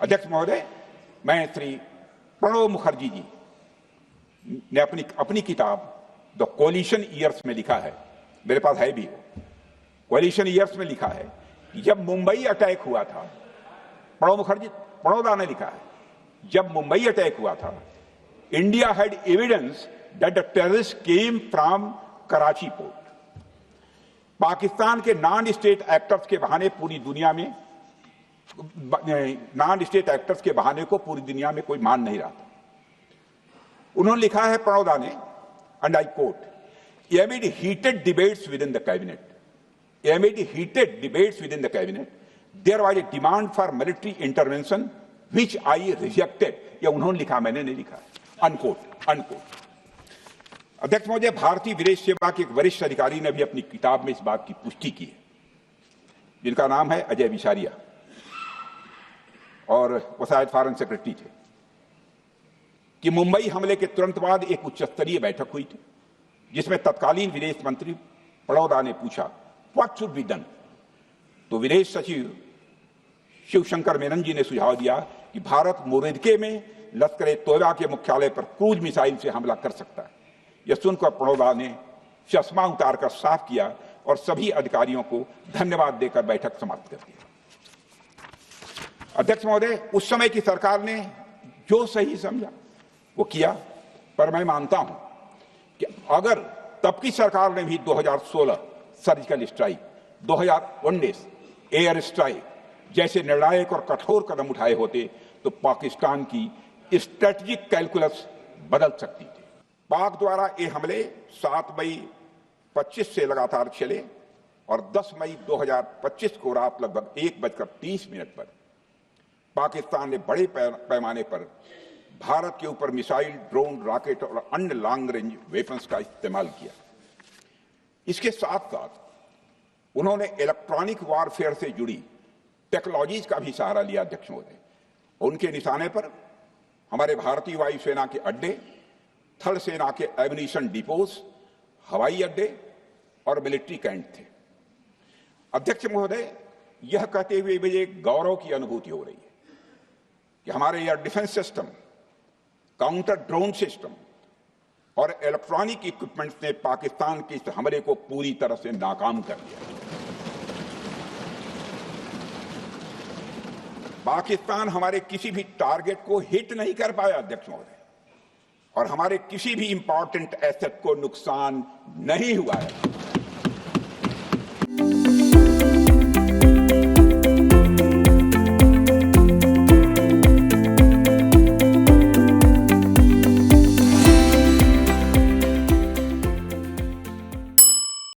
अध्यक्ष महोदय, मैं श्री प्रणब मुखर्जी जी ने अपनी किताब द कोलिशन ईयर्स में लिखा है, मेरे पास है भी, कोलिशन ईयर्स में लिखा है कि जब मुंबई अटैक हुआ था, प्रणोदा ने लिखा है, जब मुंबई अटैक हुआ था, India had evidence that the terrorist came from Karachi port. Pakistan के नॉन स्टेट एक्टर्स के बहाने पूरी दुनिया में, नॉन स्टेट एक्टर्स के बहाने को पूरी दुनिया में कोई मान नहीं रहा था। उन्होंने लिखा है प्रणोदा ने, and I quote, amid heated debates within the cabinet, there was a demand for military intervention which I rejected. यह उन्होंने लिखा, मैंने नहीं लिखा, अनकोट। अध्यक्ष महोदय, भारतीय विदेश सेवा के एक वरिष्ठ अधिकारी ने भी अपनी किताब में इस बात की पुष्टि की है, जिनका नाम है अजय बिसारिया, और वो शायद फॉरेन सेक्रेटरी थे, कि मुंबई हमले के तुरंत बाद एक उच्च स्तरीय बैठक हुई थी जिसमें तत्कालीन विदेश मंत्री प्रणोदा ने पूछा व्हाट शुड बी डन। तो विदेश सचिव शिवशंकर मेनन जी ने सुझाव दिया कि भारत मोरदके में लश्कर ए तोयबा के मुख्यालय पर क्रूज मिसाइल से हमला कर सकता है। यह सुनकर प्रणोदा ने चश्मा उतारकर साफ किया और सभी अधिकारियों को धन्यवाद देकर बैठक समाप्त कर दिया। अध्यक्ष महोदय, उस समय की सरकार ने जो सही समझा वो किया, पर मैं मानता हूं कि अगर तब की सरकार ने भी 2016 सर्जिकल स्ट्राइक, 2019 एयर स्ट्राइक जैसे निर्णायक और कठोर कदम उठाए होते तो पाकिस्तान की स्ट्रेटेजिक कैलकुलस बदल सकती थी। पाक द्वारा ये हमले 7 मई 25 से लगातार चले और 10 मई 2025 को रात लगभग 1:30 पर पाकिस्तान ने बड़े पैमाने पर भारत के ऊपर मिसाइल, ड्रोन, रॉकेट और अन्य लॉन्ग रेंज वेपन्स का इस्तेमाल किया। इसके साथ साथ उन्होंने इलेक्ट्रॉनिक वॉरफेयर से जुड़ी टेक्नोलॉजीज का भी सहारा लिया। अध्यक्ष महोदय, उनके निशाने पर हमारे भारतीय वायुसेना के अड्डे, थल सेना के एम्यूनिशन डिपोज, हवाई अड्डे और मिलिट्री कैंट थे। अध्यक्ष महोदय, यह कहते हुए मुझे गौरव की अनुभूति हो रही है कि हमारे air defence system, counter drone system और इलेक्ट्रॉनिक इक्विपमेंट्स ने पाकिस्तान के इस हमले को पूरी तरह से नाकाम कर दिया। पाकिस्तान हमारे किसी भी टारगेट को हिट नहीं कर पाया अध्यक्ष महोदय, और हमारे किसी भी इंपॉर्टेंट एसेट को नुकसान नहीं हुआ है।